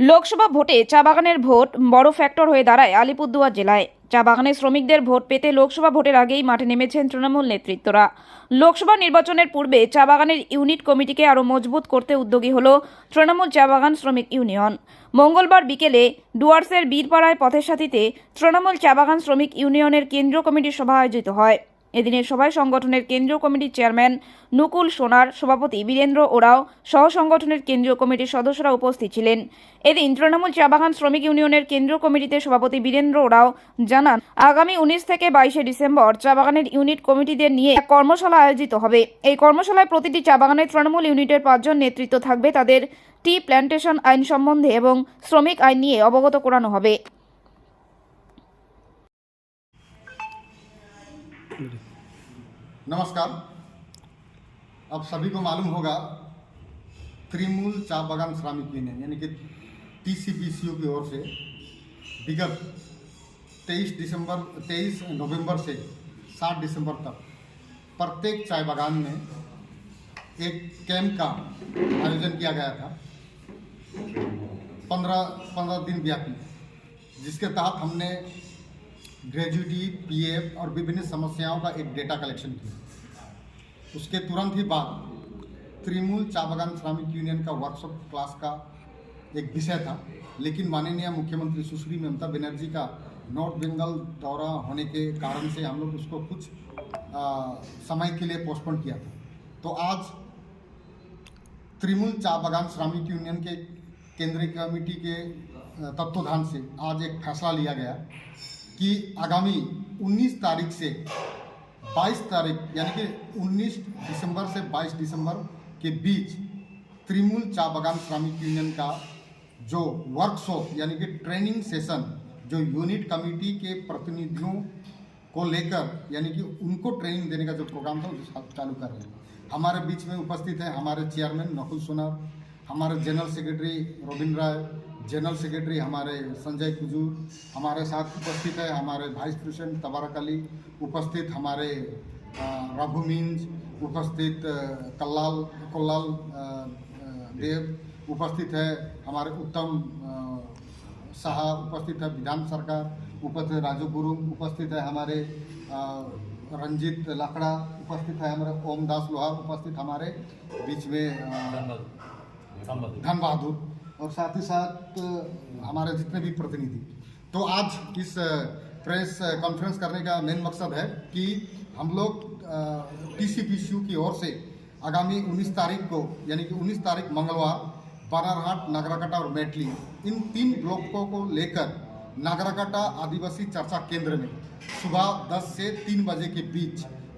লোকসভা ভোটে চা বাগানের ভোট বড় ফ্যাক্টর হয়ে দাঁড়ায় আলিপুরদুয়ার জেলায়। চা বাগানের শ্রমিকদের ভোট পেতে লোকসভা ভোটের আগেই মাঠে নেমেছেন তৃণমূল নেতৃত্বরা। লোকসভা নির্বাচনের পূর্বে চা বাগানের ইউনিট কমিটিকে আরও মজবুত করতে উদ্যোগী হল তৃণমূল চা বাগান শ্রমিক ইউনিয়ন। মঙ্গলবার বিকেলে ডুয়ার্সের বীরপাড়ায় পথের সাথীতে তৃণমূল চা বাগান শ্রমিক ইউনিয়নের কেন্দ্রীয় কমিটির সভা আয়োজিত হয়। এদিনের সভায় সংগঠনের কেন্দ্রীয় কমিটির চেয়ারম্যান নুকুল সোনার, সভাপতি বীরেন্দ্র ওরাও সহ সংগঠনের কেন্দ্রীয় কমিটির সদস্যরা উপস্থিত ছিলেন। এদিন তৃণমূল চা বাগান শ্রমিক ইউনিয়নের কেন্দ্রীয় কমিটিতে সভাপতি বীরেন্দ্র ওরাও জানান, আগামী 19 থেকে 22 ডিসেম্বর চা বাগানের ইউনিট কমিটিদের নিয়ে এক কর্মশালা আয়োজিত হবে। এই কর্মশালায় প্রতিটি চা বাগানের তৃণমূল ইউনিটের 5 জন নেতৃত্ব থাকবে। তাদের টি প্ল্যান্টেশন আইন সম্বন্ধে এবং শ্রমিক আইন নিয়ে অবগত করানো হবে। नमस्कार। अब सभी को मालूम होगा तृणमूल चा बागान श्रमिक यूनियन यानी कि TCPCU की ओर से विगत 23 नवंबर से 7 दिसंबर तक प्रत्येक चाय बागान में एक कैंप का आयोजन किया गया था 15 दिन व्यापी, जिसके तहत हमने ग्रेजुएटी, PF और विभिन्न समस्याओं का एक डेटा कलेक्शन किया। उसके तुरंत ही बाद तृणमूल चा बागान श्रमिक यूनियन का वर्कशॉप क्लास का एक विषय था, लेकिन माननीय मुख्यमंत्री सुश्री ममता बनर्जी का नॉर्थ बंगाल दौरा होने के कारण से हम लोग उसको कुछ समय के लिए पोस्टपोन किया था। तो आज तृणमूल चा बागान श्रमिक यूनियन के केंद्रीय कमेटी के तत्वाधान से आज एक फैसला लिया गया कि आगामी 19 तारीख से 22 तारीख यानी कि 19 दिसंबर से 22 दिसंबर के बीच तृणमूल चा बागान श्रमिक यूनियन का जो वर्कशॉप यानी कि ट्रेनिंग सेशन जो यूनिट कमेटी के प्रतिनिधियों को लेकर यानी कि उनको ट्रेनिंग देने का जो प्रोग्राम था वो चालू कर रहे हैं। हमारे बीच में उपस्थित हैं हमारे चेयरमैन नकुल सोनार, हमारे जनरल सेक्रेटरी रोबिन राय, जनरल सेक्रेटरी हमारे संजय कुजूर, हमारे साथ उपस्थित है हमारे वाइस प्रेसिडेंट तबारक अली, उपस्थित हमारे रघु मीन्ज, उपस्थित कल्लाल देव, उपस्थित है हमारे उत्तम साहा, उपस्थित है विधान सरकार, उपस्थित है राजू गुरु, उपस्थित है हमारे रंजीत लाकड़ा, उपस्थित है हमारे ओम दास लोहार, उपस्थित हमारे बीच में धन बहादुर और साथ ही साथ हमारे जितने भी प्रतिनिधि। तो आज इस प्रेस कॉन्फ्रेंस करने का मेन मकसद है कि हम लोग TCPCU की ओर से आगामी 19 तारीख को यानी कि 19 तारीख मंगलवार बानारहाट, नागराकाटा और मैटली इन 3 ब्लॉकों को लेकर नागराकाटा आदिवासी चर्चा केंद्र में सुबह 10 से 3 बजे के बीच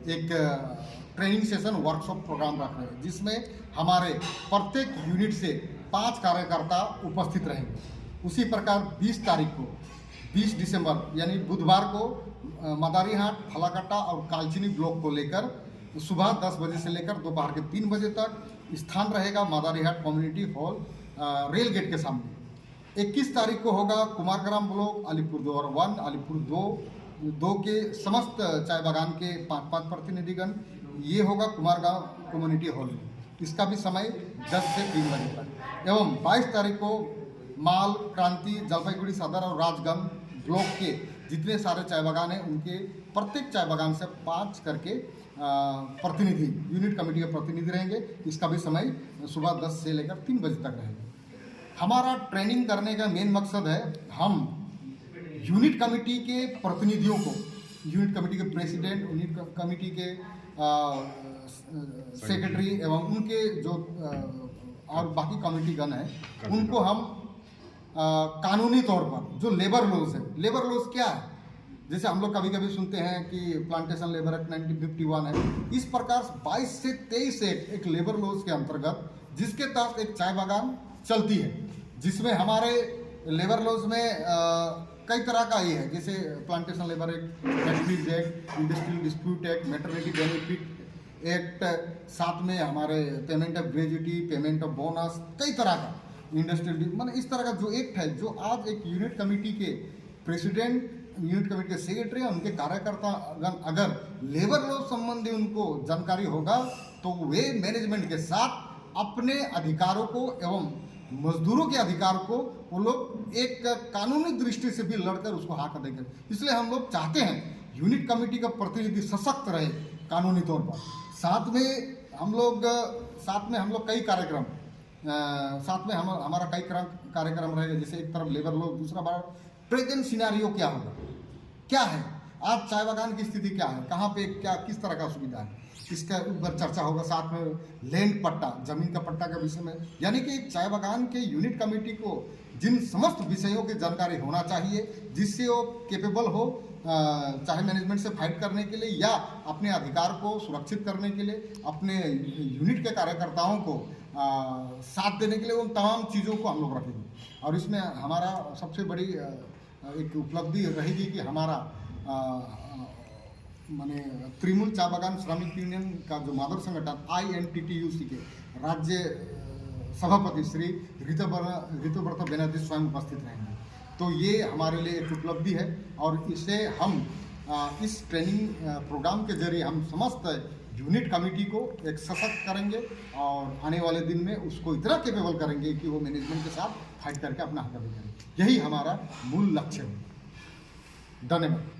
एक ट्रेनिंग सेशन वर्कशॉप प्रोग्राम रख रहे हैं, जिसमें हमारे प्रत्येक यूनिट से 5 कार्यकर्ता उपस्थित रहेंगे। उसी प्रकार 20 तारीख को 20 दिसंबर यानी बुधवार को मदारीहाट, फलाकाटा और कालचिनी ब्लॉक को लेकर सुबह 10 बजे से लेकर दोपहर के 3 बजे तक स्थान रहेगा Madarihat community hall rail gate के सामने। 21 तारीख को होगा कुमारग्राम ब्लॉक, अलीपुरद्वार 1, अलीपुर 2 के समस्त चाय बागान के 5 प्रतिनिधिगण, ये होगा कुमारगांव कम्युनिटी हॉल में। इसका भी समय 10 से 3 बजे तक। एवं 22 तारीख को माल, क्रांति, जलपाईगुड़ी सदर और राजगंज ब्लॉक के जितने सारे चाय बागान हैं उनके प्रत्येक चाय बागान से 5 करके प्रतिनिधि यूनिट कमेटी के प्रतिनिधि रहेंगे। इसका भी समय सुबह 10 से लेकर 3 बजे तक रहेगा। हमारा ट्रेनिंग करने का मेन मकसद है हम यूनिट कमेटी के प्रतिनिधियों को, यूनिट कमेटी के प्रेसिडेंट, यूनिट कमेटी के सेक्रेटरी एवं उनके जो और बाकी कमेटी गण हैं उनको हम कानूनी तौर पर जो लेबर लॉज है, लेबर लॉज क्या है, जैसे हम लोग कभी कभी सुनते हैं कि प्लांटेशन लेबर एक्ट 1951 है, इस प्रकार 22 से 23 एक लेबर लॉज के अंतर्गत जिसके तहत एक चाय बागान चलती है, जिसमें हमारे लेबर लॉज में कई तरह का ये है, जैसे plantation labour act, factories act, industrial dispute act, maternity benefit act, साथ में हमारे payment of gratuity, payment of bonus, कई तरह का इंडस्ट्रियल मतलब इस तरह का जो एक्ट है, जो आज एक यूनिट कमेटी के प्रेसिडेंट, यूनिट कमेटी के सेक्रेटरी और उनके कार्यकर्ता अगर लेबर लॉ संबंधी उनको जानकारी होगा तो वे मैनेजमेंट के साथ अपने अधिकारों को एवं मजदूरों के अधिकार को वो लोग एक कानूनी दृष्टि से भी लड़कर उसको हक अदा करें। इसलिए हम लोग चाहते हैं यूनिट कमेटी का प्रतिनिधि सशक्त रहे कानूनी तौर पर। साथ में हम लोग कई कार्यक्रम हमारा कई कार्यक्रम रहेगा। जैसे एक तरफ लेबर लोग, दूसरा बार प्रेजेंट सिनारियो क्या होगा, क्या है आज चाय बागान की स्थिति, क्या है, कहाँ पे क्या किस तरह का सुविधा है, इसका ऊपर चर्चा होगा। साथ में लैंड पट्टा, जमीन का पट्टा के विषय में, यानी कि चाय बागान के यूनिट कमेटी को जिन समस्त विषयों की जानकारी होना चाहिए जिससे वो केपेबल हो, चाहे मैनेजमेंट से फाइट करने के लिए या अपने अधिकार को सुरक्षित करने के लिए, अपने यूनिट के कार्यकर्ताओं को साथ देने के लिए, उन तमाम चीज़ों को हम लोग रखेंगे। और इसमें हमारा सबसे बड़ी एक उपलब्धि रहेगी कि हमारा माने तृणमूल चाय बागान श्रमिक यूनियन का जो मादर संगठन INTTUC के राज्य सभापति श्री ऋतुव्रत बनर्जी स्वयं उपस्थित रहेंगे। तो ये हमारे लिए एक उपलब्धि है और इसे हम इस ट्रेनिंग प्रोग्राम के जरिए हम समस्त यूनिट कमेटी को एक सशक्त करेंगे और आने वाले दिन में उसको इतना केपेबल करेंगे कि वो मैनेजमेंट के साथ फाइट करके अपना हक अदा करें। यही हमारा मूल लक्ष्य है। धन्यवाद।